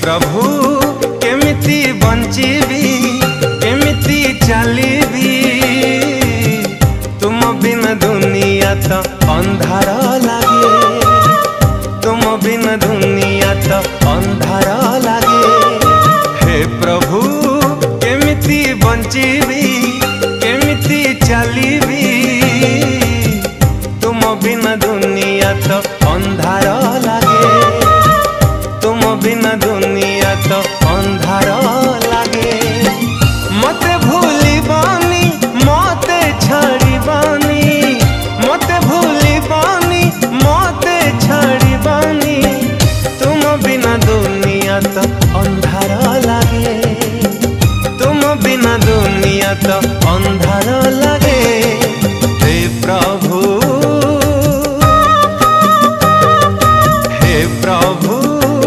प्रभु केमिति बंचीबी केमिति चलीबी तुम बिना दुनिया तो अंधार लागे तुम बिना दुनिया तो अंधार लागे हे प्रभु केमिति बंचीबी केमिति चलीबी तुम बिना दुनिया तो अंधार लागे तुम बिना दुनिया तो अंधार लागे मते भूलिबानी मते छाड़िबानी मते भूलिबानी मते छाड़िबानी तुम बिना दुनिया तो अंधार लागे तुम बिना दुनिया तो अंधार लागे।